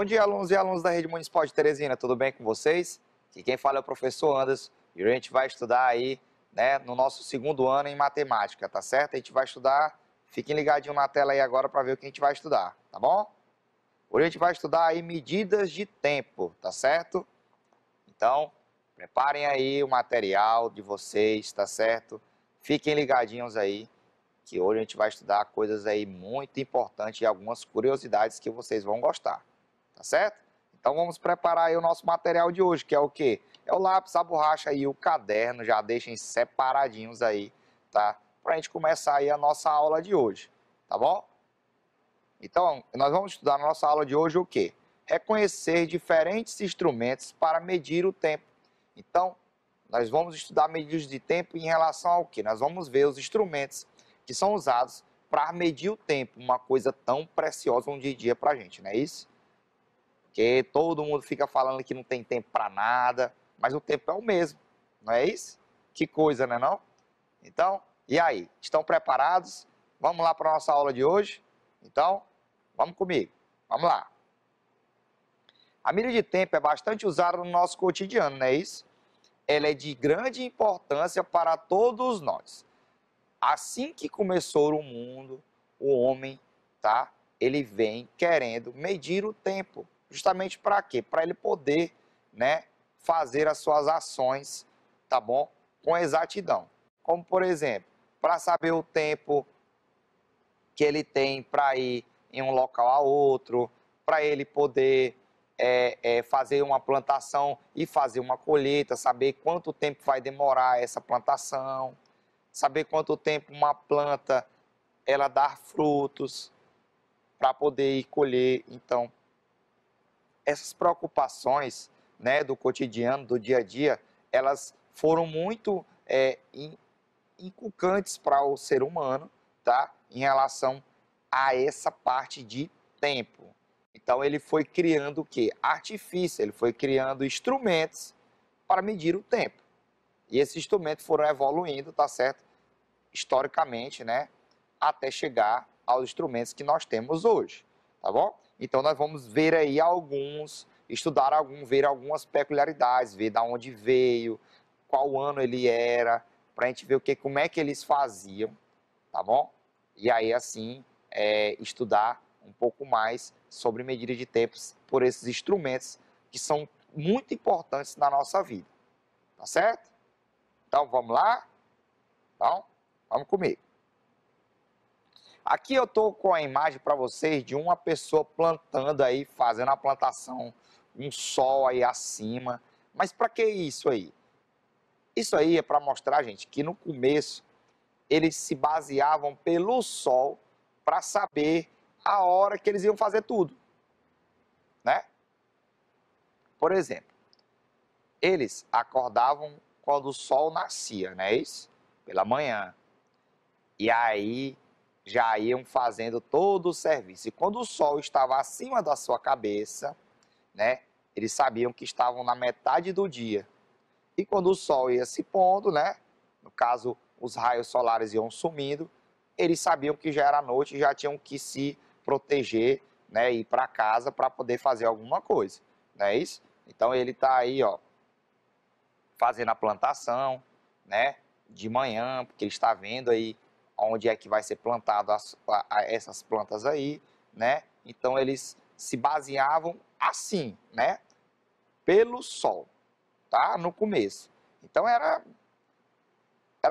Bom dia, alunos e alunas da Rede Municipal de Teresina, tudo bem com vocês? Aqui quem fala é o professor Anderson e a gente vai estudar aí, né, no nosso segundo ano em matemática, tá certo? A gente vai estudar, fiquem ligadinhos na tela aí agora para ver o que a gente vai estudar, tá bom? Hoje a gente vai estudar aí medidas de tempo, tá certo? Então, preparem aí o material de vocês, tá certo? Fiquem ligadinhos aí, que hoje a gente vai estudar coisas aí muito importantes e algumas curiosidades que vocês vão gostar, tá certo? Então vamos preparar aí o nosso material de hoje, que é o quê? É o lápis, a borracha e o caderno, já deixem separadinhos aí, tá? Pra gente começar aí a nossa aula de hoje, tá bom? Então, nós vamos estudar na nossa aula de hoje o quê? Reconhecer diferentes instrumentos para medir o tempo. Então, nós vamos estudar medidas de tempo em relação ao quê? Nós vamos ver os instrumentos que são usados para medir o tempo, uma coisa tão preciosa um dia a dia para a gente, não é isso? Porque todo mundo fica falando que não tem tempo para nada, mas o tempo é o mesmo, não é isso? Que coisa, não é não? Então, e aí? Estão preparados? Vamos lá para a nossa aula de hoje? Então, vamos comigo, vamos lá. A medida de tempo é bastante usada no nosso cotidiano, não é isso? Ela é de grande importância para todos nós. Assim que começou o mundo, o homem, tá? Ele vem querendo medir o tempo. Justamente para quê? Para ele poder, né, fazer as suas ações, tá bom? Com exatidão. Como, por exemplo, para saber o tempo que ele tem para ir em um local a outro, para ele poder fazer uma plantação e fazer uma colheita, saber quanto tempo vai demorar essa plantação, saber quanto tempo uma planta ela dá frutos para poder ir colher. Então, essas preocupações, né, do cotidiano, do dia a dia, elas foram muito inculcantes para o ser humano, tá? Em relação a essa parte de tempo. Então ele foi criando o quê? Artifício, ele foi criando instrumentos para medir o tempo. E esses instrumentos foram evoluindo, tá certo? Historicamente, né? Até chegar aos instrumentos que nós temos hoje, tá bom? Então nós vamos ver aí alguns, estudar alguns, ver algumas peculiaridades, ver da onde veio, qual ano ele era, para a gente ver o que, como é que eles faziam, tá bom? E aí assim estudar um pouco mais sobre medida de tempos por esses instrumentos que são muito importantes na nossa vida, tá certo? Então vamos lá? Então, vamos comigo. Aqui eu estou com a imagem para vocês de uma pessoa plantando aí, fazendo a plantação, um sol aí acima. Mas para que isso aí? Isso aí é para mostrar, gente, que no começo eles se baseavam pelo sol para saber a hora que eles iam fazer tudo, né? Por exemplo, eles acordavam quando o sol nascia, não é isso? Pela manhã. E aí já iam fazendo todo o serviço. E quando o sol estava acima da sua cabeça, né, eles sabiam que estavam na metade do dia. E quando o sol ia se pondo, né, no caso os raios solares iam sumindo, eles sabiam que já era noite e já tinham que se proteger, né, ir para casa para poder fazer alguma coisa, não é isso? Então ele está aí, ó, fazendo a plantação, né, de manhã, porque ele está vendo aí onde é que vai ser plantado essas plantas aí, né? Então eles se baseavam assim, né? Pelo sol, tá? No começo. Então era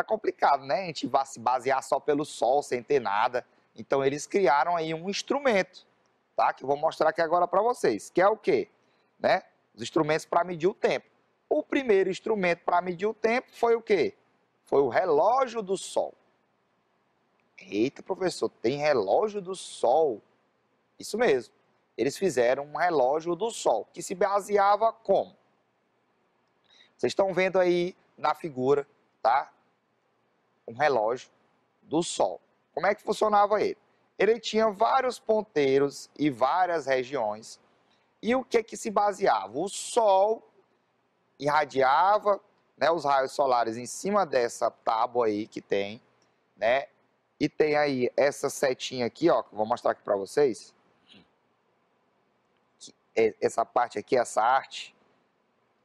complicado, né? A gente vai se basear só pelo sol, sem ter nada. Então eles criaram aí um instrumento, tá? Que eu vou mostrar aqui agora para vocês, que é o quê? Né? Os instrumentos para medir o tempo. O primeiro instrumento para medir o tempo foi o quê? Foi o relógio do sol. Eita, professor, tem relógio do sol? Isso mesmo. Eles fizeram um relógio do sol, que se baseava como? Vocês estão vendo aí na figura, tá? Um relógio do sol. Como é que funcionava ele? Ele tinha vários ponteiros e várias regiões. E o que se baseava? O sol irradiava, né, os raios solares em cima dessa tábua aí que tem, né? E tem aí essa setinha aqui, ó, que eu vou mostrar aqui para vocês. essa parte aqui, essa arte,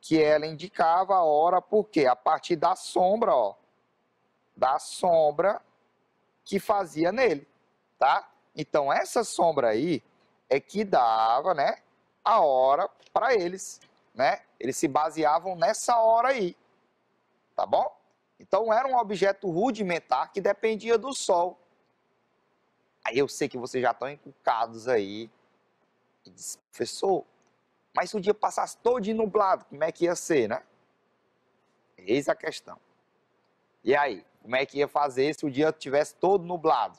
que ela indicava a hora, porque a partir da sombra, ó, da sombra que fazia nele, tá? Então, essa sombra aí é que dava, né, a hora para eles, né? Eles se baseavam nessa hora aí, tá bom? Então, era um objeto rudimentar que dependia do sol. Aí eu sei que vocês já estão encucados aí. E diz, professor, mas se o dia passasse todo nublado, como é que ia ser, né? Eis a questão. E aí, como é que ia fazer se o dia estivesse todo nublado?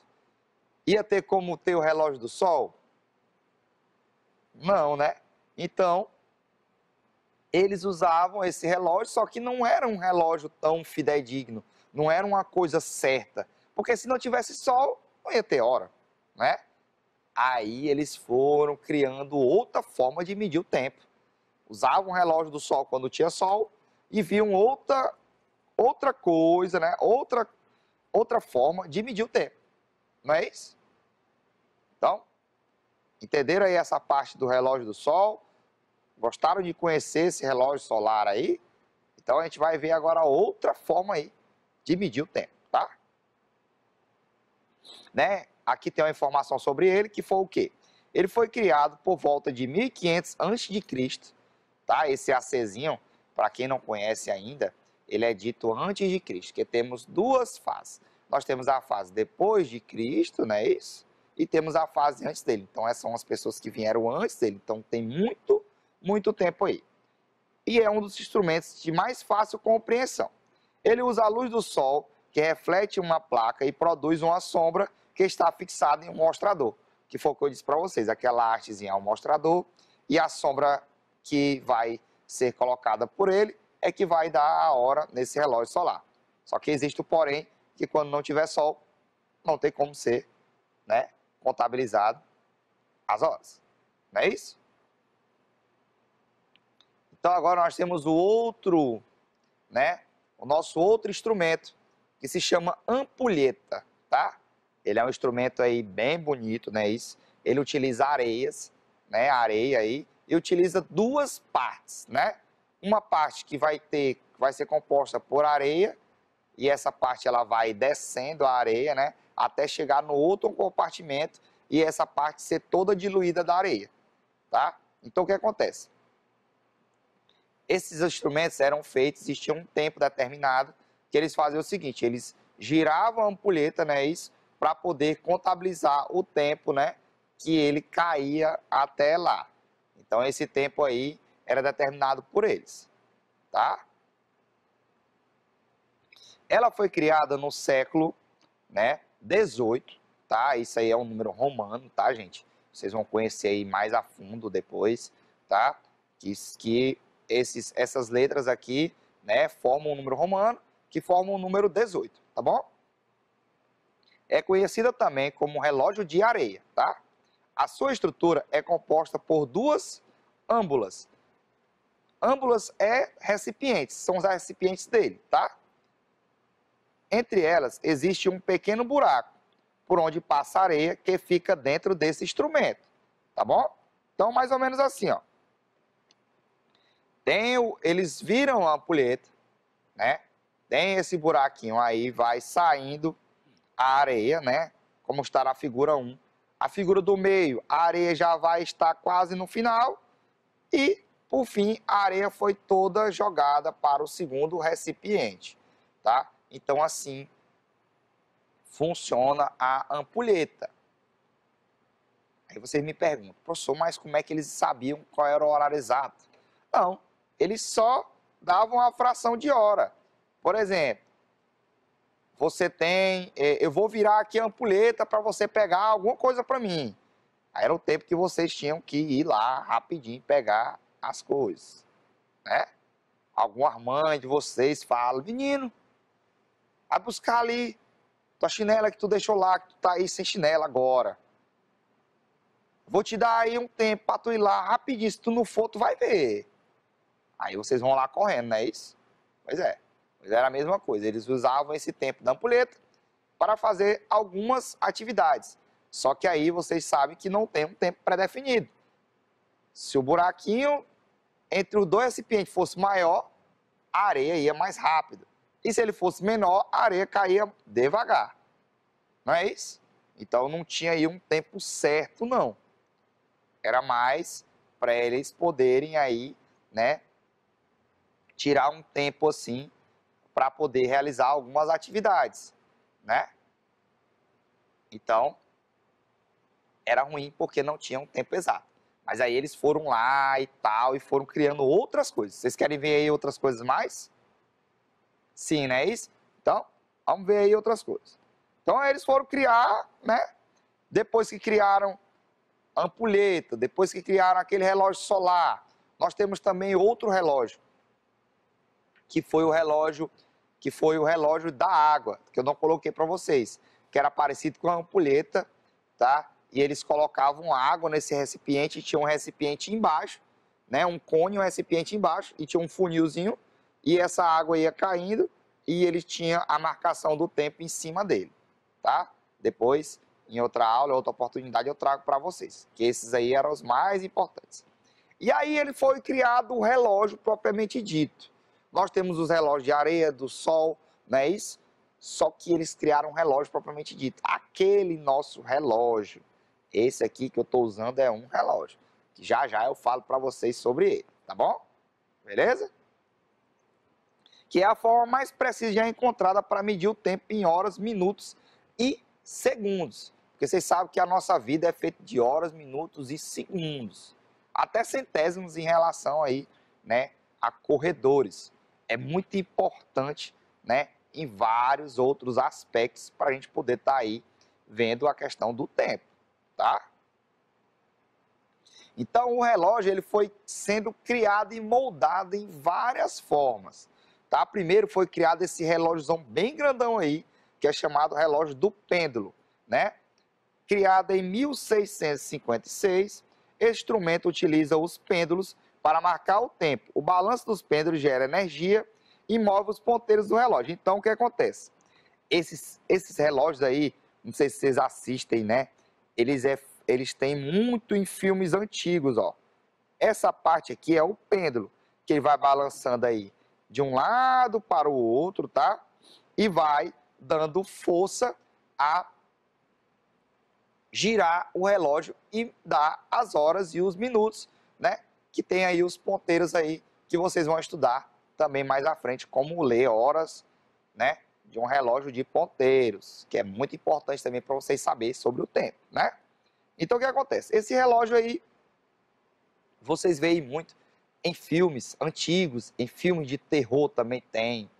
Ia ter como ter o relógio do sol? Não, né? Então, eles usavam esse relógio, só que não era um relógio tão fidedigno, não era uma coisa certa, porque se não tivesse sol, não ia ter hora, né? Aí eles foram criando outra forma de medir o tempo. Usavam o relógio do sol quando tinha sol e viam outra coisa, né? Outra forma de medir o tempo. Não é isso? Então, entenderam aí essa parte do relógio do sol? Gostaram de conhecer esse relógio solar aí? Então a gente vai ver agora outra forma aí de medir o tempo, tá? Né? Aqui tem uma informação sobre ele, que foi o quê? Ele foi criado por volta de 1500 a.C., tá? Esse ACzinho, para quem não conhece ainda, ele é dito antes de Cristo, que temos duas fases. Nós temos a fase depois de Cristo, não é isso? E temos a fase antes dele. Então, essas são as pessoas que vieram antes dele. Então, tem muito tempo aí. E é um dos instrumentos de mais fácil compreensão. Ele usa a luz do sol, que reflete uma placa e produz uma sombra que está fixada em um mostrador. Que foi o que eu disse para vocês, aquela artezinha é um mostrador e a sombra que vai ser colocada por ele é que vai dar a hora nesse relógio solar. Só que existe o porém, que quando não tiver sol, não tem como ser, né, contabilizado as horas. Não é isso? Então agora nós temos o outro, né, o nosso outro instrumento, que se chama ampulheta, tá? Ele é um instrumento aí bem bonito, né, isso? Ele utiliza areias, né, areia aí, e utiliza duas partes, né? Uma parte que vai ser composta por areia, e essa parte ela vai descendo a areia, né, até chegar no outro compartimento e essa parte ser toda diluída da areia, tá? Então o que acontece? Esses instrumentos eram feitos, existia um tempo determinado, que eles faziam o seguinte, eles giravam a ampulheta, né, isso, para poder contabilizar o tempo, né, que ele caía até lá. Então esse tempo aí era determinado por eles, tá? Ela foi criada no século, né, 18, tá? Isso aí é um número romano, tá, gente? Vocês vão conhecer aí mais a fundo depois, tá? Que essas letras aqui, né, formam um número romano, que forma o número 18, tá bom? É conhecida também como relógio de areia, tá? A sua estrutura é composta por duas âmbulas. Âmbulas é recipientes, são os recipientes dele, tá? Entre elas existe um pequeno buraco, por onde passa a areia que fica dentro desse instrumento, tá bom? Então, mais ou menos assim, ó. Eles viram a ampulheta, né? Tem esse buraquinho aí, vai saindo a areia, né? Como está na figura 1. A figura do meio, a areia já vai estar quase no final. E, por fim, a areia foi toda jogada para o segundo recipiente, tá? Então, assim, funciona a ampulheta. Aí vocês me perguntam, professor, mas como é que eles sabiam qual era o horário exato? Não, eles só davam a fração de hora. Por exemplo, eu vou virar aqui a ampulheta para você pegar alguma coisa para mim. Aí era o tempo que vocês tinham que ir lá rapidinho pegar as coisas, né? Alguma mãe de vocês fala, menino, vai buscar ali tua chinela que tu deixou lá, que tu tá aí sem chinela agora. Vou te dar aí um tempo para tu ir lá rapidinho, se tu não for, tu vai ver. Aí vocês vão lá correndo, não é isso? Pois é, mas era a mesma coisa, eles usavam esse tempo da ampulheta para fazer algumas atividades. Só que aí vocês sabem que não tem um tempo pré-definido. Se o buraquinho entre os dois recipientes fosse maior, a areia ia mais rápido. E se ele fosse menor, a areia caía devagar. Não é isso? Então não tinha aí um tempo certo, não. Era mais para eles poderem aí, né, tirar um tempo assim para poder realizar algumas atividades, né? Então, era ruim porque não tinha um tempo exato. Mas aí eles foram lá e tal, e foram criando outras coisas. Vocês querem ver aí outras coisas mais? Sim, não é isso? Então, vamos ver aí outras coisas. Então, eles foram criar, né? Depois que criaram a ampulheta, depois que criaram aquele relógio solar, nós temos também outro relógio, que foi o relógio da água, que eu não coloquei para vocês, que era parecido com a ampulheta, tá? E eles colocavam água nesse recipiente, tinha um recipiente embaixo, né? Um cone, um recipiente embaixo, e tinha um funilzinho, e essa água ia caindo, e ele tinha a marcação do tempo em cima dele, tá? Depois, em outra aula, outra oportunidade, eu trago para vocês, que esses aí eram os mais importantes. E aí ele foi criado o relógio propriamente dito. Nós temos os relógios de areia, do sol, não é isso? Só que eles criaram um relógio propriamente dito. Aquele nosso relógio, esse aqui que eu estou usando é um relógio. Que já já eu falo para vocês sobre ele, tá bom? Beleza? Que é a forma mais precisa já encontrada para medir o tempo em horas, minutos e segundos. Porque vocês sabem que a nossa vida é feita de horas, minutos e segundos. Até centésimos em relação aí, né, a corredores. É muito importante, né, em vários outros aspectos para a gente poder estar aí vendo a questão do tempo, tá? Então o relógio ele foi sendo criado e moldado em várias formas, tá? Primeiro foi criado esse relógiozão bem grandão aí, que é chamado relógio do pêndulo, né? Criado em 1656, esse instrumento utiliza os pêndulos para marcar o tempo. O balanço dos pêndulos gera energia e move os ponteiros do relógio. Então, o que acontece? Esses relógios aí, não sei se vocês assistem, né? Eles têm muito em filmes antigos, ó. Essa parte aqui é o pêndulo, que ele vai balançando aí de um lado para o outro, tá? E vai dando força a girar o relógio e dar as horas e os minutos, né? Que tem aí os ponteiros aí que vocês vão estudar também mais à frente, como ler horas, né? De um relógio de ponteiros, que é muito importante também para vocês saberem sobre o tempo, né? Então o que acontece? Esse relógio aí, vocês veem muito em filmes antigos, em filmes de terror também tem,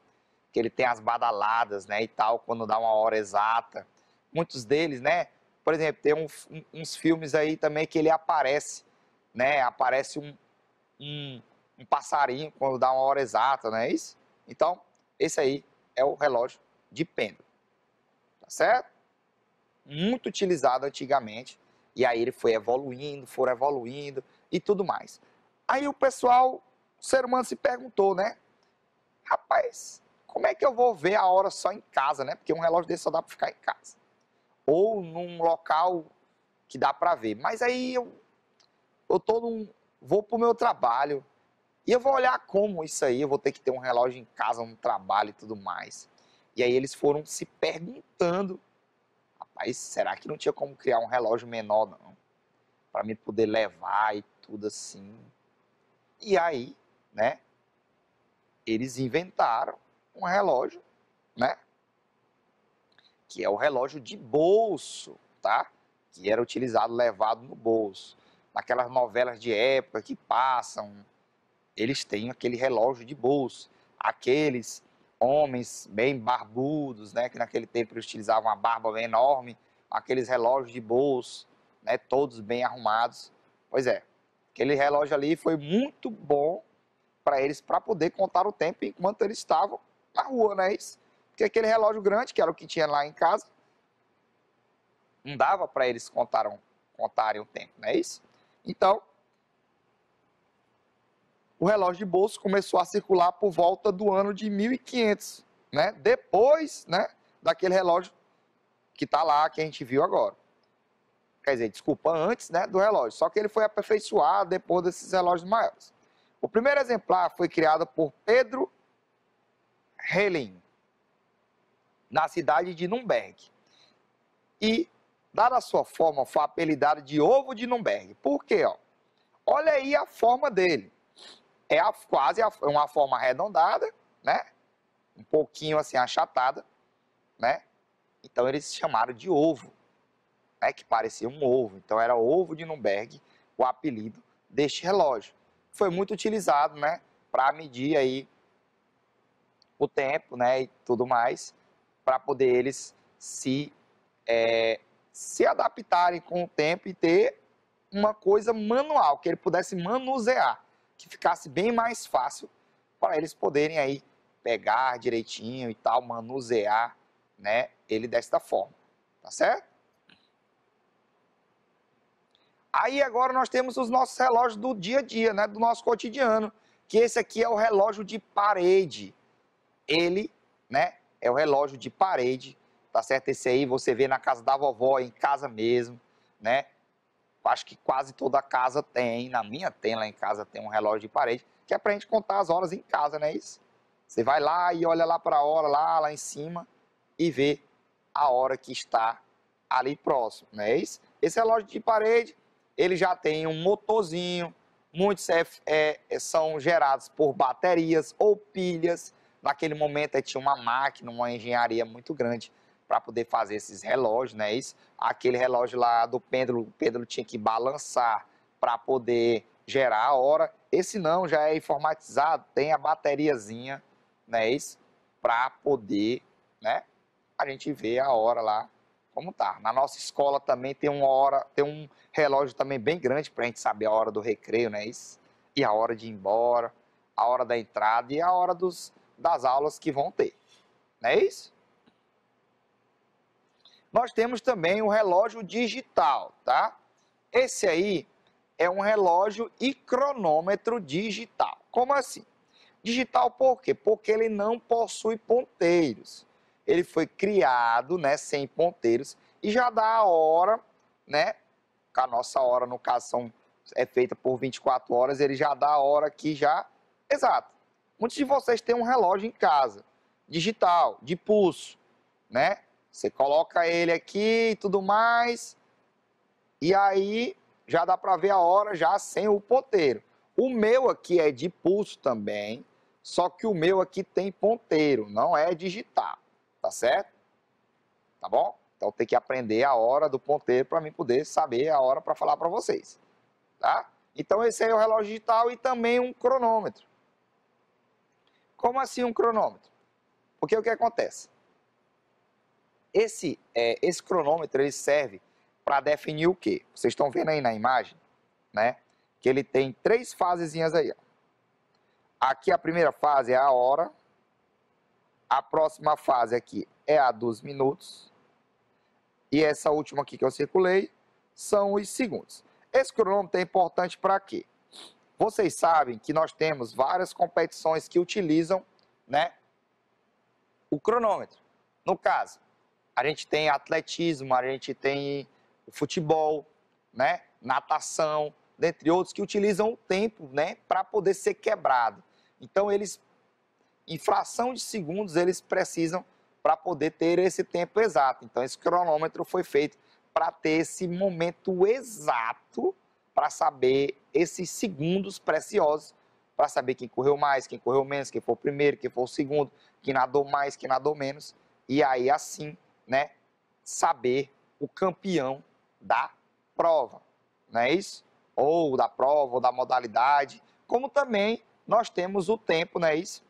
que ele tem as badaladas, né, e tal, quando dá uma hora exata. Muitos deles, né, por exemplo, tem uns filmes aí também que ele aparece, né, aparece um passarinho quando dá uma hora exata, não é isso? Então, esse aí é o relógio de pêndulo, tá certo? Muito utilizado antigamente, e aí ele foi evoluindo, foram evoluindo e tudo mais. Aí o pessoal, o ser humano se perguntou, né, rapaz, como é que eu vou ver a hora só em casa, né? Porque um relógio desse só dá para ficar em casa. Ou num local que dá para ver. Mas aí eu vou para o meu trabalho e eu vou olhar como isso aí, eu vou ter que ter um relógio em casa, um trabalho e tudo mais. E aí eles foram se perguntando, rapaz, será que não tinha como criar um relógio menor não? Para mim poder levar e tudo assim. E aí, né, eles inventaram um relógio, né, que é o relógio de bolso, tá? Que era utilizado, levado no bolso. Naquelas novelas de época que passam, eles têm aquele relógio de bolso. Aqueles homens bem barbudos, né, que naquele tempo eles utilizavam uma barba bem enorme, aqueles relógios de bolso, né, todos bem arrumados. Pois é, aquele relógio ali foi muito bom para eles, para poder contar o tempo enquanto eles estavam na rua, não é isso? Porque aquele relógio grande, que era o que tinha lá em casa, não dava para eles contarem o tempo, não é isso? Então, o relógio de bolso começou a circular por volta do ano de 1500, né? Depois, né, daquele relógio que está lá, que a gente viu agora. quer dizer, desculpa, antes, né, do relógio. Só que ele foi aperfeiçoado depois desses relógios maiores. O primeiro exemplar foi criado por Pedro Hellin, na cidade de Nuremberg. E, dada a sua forma, foi apelidado de ovo de Nuremberg. Por quê? Ó? Olha aí a forma dele. É uma forma arredondada, né? Um pouquinho assim achatada, né? Então eles chamaram de ovo, né? Que parecia um ovo. Então era ovo de Nuremberg, o apelido deste relógio. Foi muito utilizado, né? Para medir aí o tempo, né? E tudo mais, para poder eles se adaptarem com o tempo e ter uma coisa manual, que ele pudesse manusear, que ficasse bem mais fácil para eles poderem aí pegar direitinho e tal, manusear, né, ele desta forma, tá certo? Aí agora nós temos os nossos relógios do dia a dia, né, do nosso cotidiano, que esse aqui é o relógio de parede. Ele, né, é o relógio de parede, tá certo? Esse aí você vê na casa da vovó, em casa mesmo, né? Acho que quase toda casa tem, na minha tem lá em casa, tem um relógio de parede, que é pra gente contar as horas em casa, né? Isso. Você vai lá e olha lá para a hora, lá em cima, e vê a hora que está ali próximo, não é isso? Esse relógio de parede, ele já tem um motorzinho, muitos são gerados por baterias ou pilhas. Naquele momento tinha uma máquina, uma engenharia muito grande para poder fazer esses relógios, não é isso? Aquele relógio lá do pêndulo, o pêndulo tinha que balançar para poder gerar a hora. Esse não, já é informatizado, tem a bateriazinha, não é isso? Para poder, né, a gente ver a hora lá como tá. Na nossa escola também tem um relógio também bem grande para a gente saber a hora do recreio, não é isso? E a hora de ir embora, a hora da entrada e a hora das aulas que vão ter, não é isso? Nós temos também o relógio digital, tá? Esse aí é um relógio e cronômetro digital. Como assim? Digital por quê? Porque ele não possui ponteiros. Ele foi criado, né, sem ponteiros e já dá a hora, né? A nossa hora, no caso, é feita por 24 horas, ele já dá a hora aqui já. Exato. Muitos de vocês têm um relógio em casa, digital, de pulso, né? Você coloca ele aqui e tudo mais, e aí já dá para ver a hora já sem o ponteiro. O meu aqui é de pulso também, só que o meu aqui tem ponteiro, não é digital, tá certo? Tá bom? Então tem que aprender a hora do ponteiro para mim poder saber a hora para falar para vocês, tá? Então esse aí é o relógio digital e também um cronômetro. Como assim um cronômetro? Porque o que acontece? Esse cronômetro ele serve para definir o quê? Vocês estão vendo aí na imagem, né? Que ele tem 3 fasezinhas aí. Ó. Aqui a primeira fase é a hora, a próxima fase aqui é a dos minutos, e essa última aqui que eu circulei são os segundos. Esse cronômetro é importante para quê? Vocês sabem que nós temos várias competições que utilizam, né, o cronômetro. No caso, a gente tem atletismo, a gente tem o futebol, né, natação, dentre outros, que utilizam o tempo, né, para poder ser quebrado. Então, em fração de segundos, eles precisam para poder ter esse tempo exato. Então, esse cronômetro foi feito para ter esse momento exato, para saber esses segundos preciosos, para saber quem correu mais, quem correu menos, quem foi o primeiro, quem foi o segundo, quem nadou mais, quem nadou menos. E aí, assim, né, saber o campeão da prova, não é isso? Ou da prova, ou da modalidade, como também nós temos o tempo, não é isso?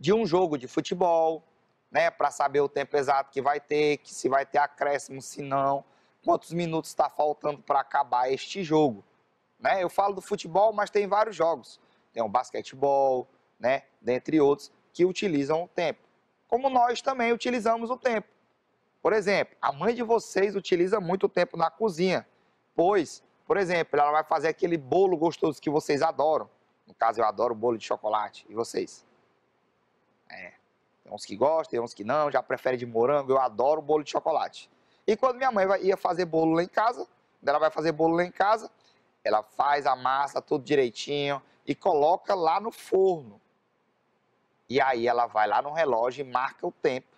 De um jogo de futebol, né, para saber o tempo exato que vai ter, que se vai ter acréscimo, se não, quantos minutos está faltando para acabar este jogo, né? Eu falo do futebol, mas tem vários jogos, tem o basquetebol, né, dentre outros, que utilizam o tempo. Como nós também utilizamos o tempo. Por exemplo, a mãe de vocês utiliza muito tempo na cozinha, pois, por exemplo, ela vai fazer aquele bolo gostoso que vocês adoram. No caso, eu adoro bolo de chocolate. E vocês? Tem uns que gostam, tem uns que não, já preferem de morango. Eu adoro bolo de chocolate. E quando minha mãe ia fazer bolo lá em casa, ela vai fazer bolo lá em casa, ela faz a massa tudo direitinho e coloca lá no forno. E aí ela vai lá no relógio e marca o tempo.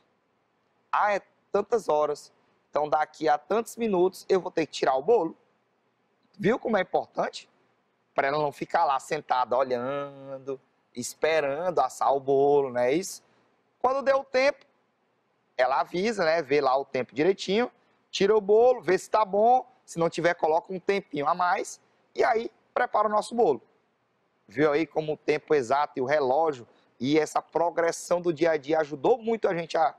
Ah, é tantas horas. Então daqui a tantos minutos eu vou ter que tirar o bolo. Viu como é importante? Para ela não ficar lá sentada olhando, esperando assar o bolo, não é isso? Quando deu o tempo, ela avisa, né? Vê lá o tempo direitinho, tira o bolo, vê se está bom. Se não tiver, coloca um tempinho a mais e aí prepara o nosso bolo. Viu aí como o tempo exato e o relógio e essa progressão do dia a dia ajudou muito a gente a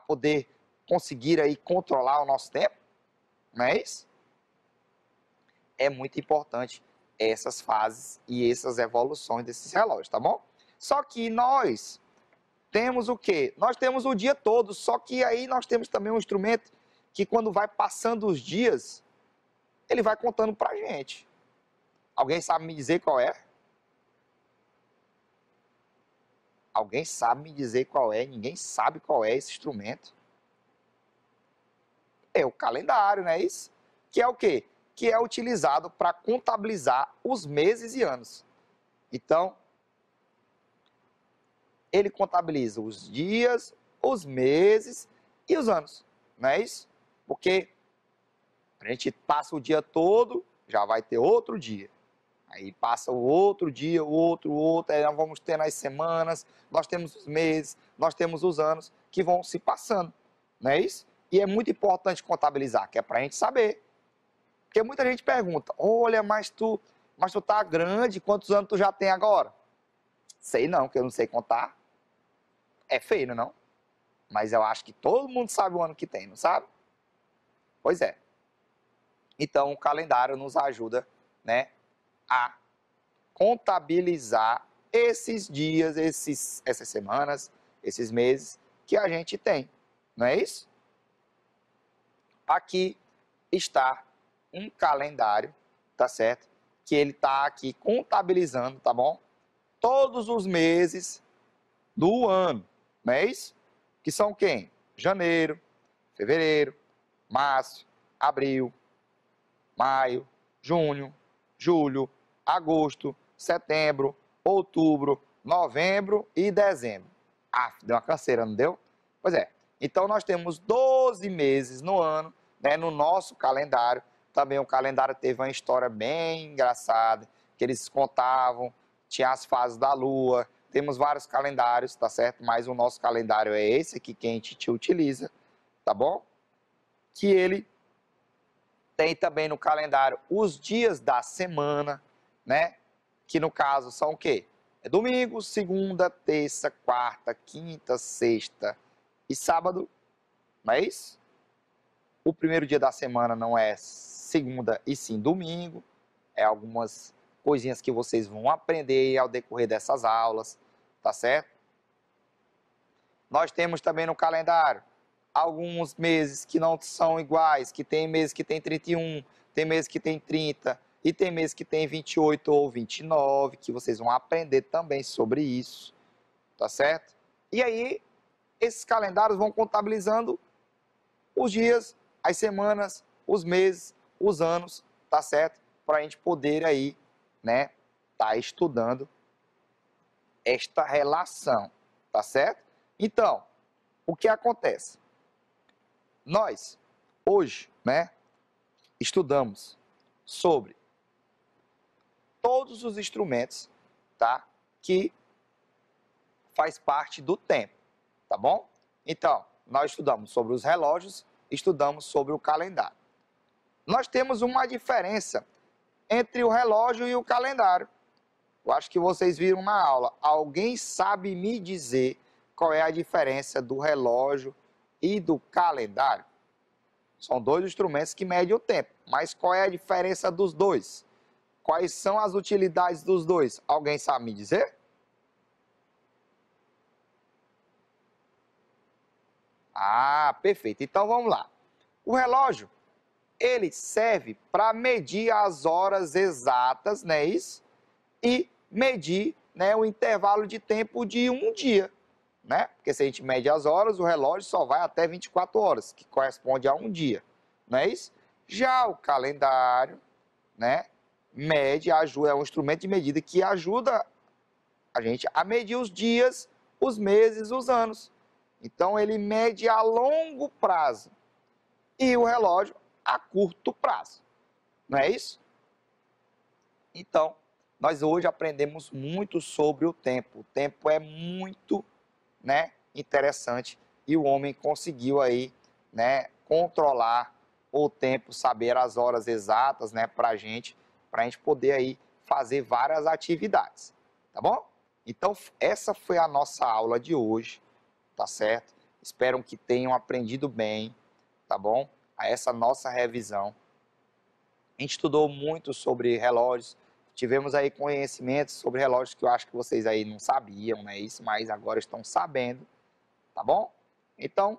poder conseguir aí controlar o nosso tempo, não é isso? É muito importante essas fases e essas evoluções desses relógios, tá bom? Só que nós temos o quê? Nós temos o dia todo, só que aí nós temos também um instrumento que quando vai passando os dias, ele vai contando pra gente. Alguém sabe me dizer qual é? Alguém sabe me dizer qual é? Ninguém sabe qual é esse instrumento. É o calendário, não é isso? Que é o quê? Que é utilizado para contabilizar os meses e anos. Então, ele contabiliza os dias, os meses e os anos, não é isso? Porque a gente passa o dia todo, já vai ter outro dia. Aí passa o outro dia, o outro, aí nós vamos ter as semanas, nós temos os meses, nós temos os anos que vão se passando, não é isso? E é muito importante contabilizar, que é para a gente saber. Porque muita gente pergunta, olha, mas tu tá grande, quantos anos tu já tem agora? Sei não, que eu não sei contar. É feio, não é não? Mas eu acho que todo mundo sabe o ano que tem, não sabe? Pois é. Então o calendário nos ajuda, né, a contabilizar esses dias, essas semanas, esses meses que a gente tem, não é isso? Aqui está um calendário, tá certo? Que ele está aqui contabilizando, tá bom? Todos os meses do ano, não é isso? Que são quem? Janeiro, fevereiro, março, abril, maio, junho, julho, agosto, setembro, outubro, novembro e dezembro. Ah, deu uma canseira, não deu? Pois é. Então nós temos 12 meses no ano, né, no nosso calendário. Também o calendário teve uma história bem engraçada, que eles contavam, tinha as fases da lua, temos vários calendários, tá certo? Mas o nosso calendário é esse aqui que a gente utiliza, tá bom? Que ele tem também no calendário os dias da semana, né? Que no caso são o quê? É domingo, segunda, terça, quarta, quinta, sexta e sábado, não é isso? O primeiro dia da semana não é segunda e sim domingo, é algumas coisinhas que vocês vão aprender ao decorrer dessas aulas, tá certo? Nós temos também no calendário alguns meses que não são iguais, que tem meses que tem 31, tem meses que tem 30 e tem meses que tem 28 ou 29, que vocês vão aprender também sobre isso, tá certo? E aí, esses calendários vão contabilizando os dias, as semanas, os meses, os anos, tá certo? Para a gente poder aí, né, tá estudando esta relação, tá certo? Então, o que acontece? Nós, hoje, né, estudamos sobre todos os instrumentos, tá, que faz parte do tempo, tá bom? Então, nós estudamos sobre os relógios, estudamos sobre o calendário. Nós temos uma diferença entre o relógio e o calendário. Eu acho que vocês viram na aula. Alguém sabe me dizer qual é a diferença do relógio e do calendário? São dois instrumentos que medem o tempo, mas qual é a diferença dos dois? Quais são as utilidades dos dois? Alguém sabe me dizer? Ah, perfeito. Então vamos lá. O relógio, ele serve para medir as horas exatas, não é isso? E medir, né, o intervalo de tempo de um dia. né? Porque se a gente mede as horas, o relógio só vai até 24 horas, que corresponde a um dia, não é isso? Já o calendário, né, mede, ajuda, é um instrumento de medida que ajuda a gente a medir os dias, os meses, os anos. Então, ele mede a longo prazo e o relógio a curto prazo, não é isso? Então, nós hoje aprendemos muito sobre o tempo. O tempo é muito, né, interessante e o homem conseguiu aí, né, controlar o tempo, saber as horas exatas, né, para a gente poder aí fazer várias atividades, tá bom? Então, essa foi a nossa aula de hoje, tá certo? Espero que tenham aprendido bem, tá bom? A essa nossa revisão. A gente estudou muito sobre relógios, tivemos aí conhecimentos sobre relógios que eu acho que vocês aí não sabiam, né? Isso, mas agora estão sabendo, tá bom? Então,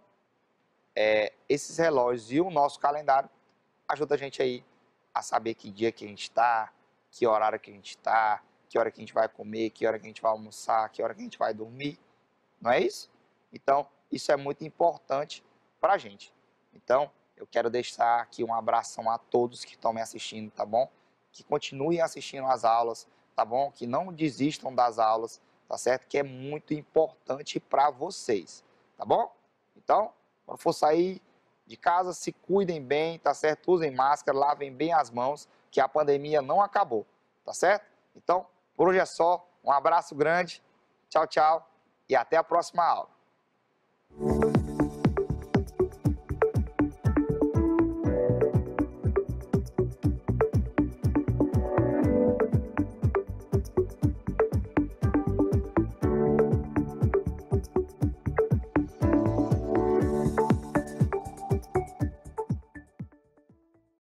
esses relógios e o nosso calendário ajuda a gente aí a saber que dia que a gente está, que horário que a gente está, que hora que a gente vai comer, que hora que a gente vai almoçar, que hora que a gente vai dormir, não é isso? Então, isso é muito importante para a gente. Então, eu quero deixar aqui um abração a todos que estão me assistindo, tá bom? Que continuem assistindo as aulas, tá bom? Que não desistam das aulas, tá certo? Que é muito importante para vocês, tá bom? Então, quando for sair de casa, se cuidem bem, tá certo? Usem máscara, lavem bem as mãos, que a pandemia não acabou, tá certo? Então, por hoje é só. Um abraço grande, tchau, tchau e até a próxima aula.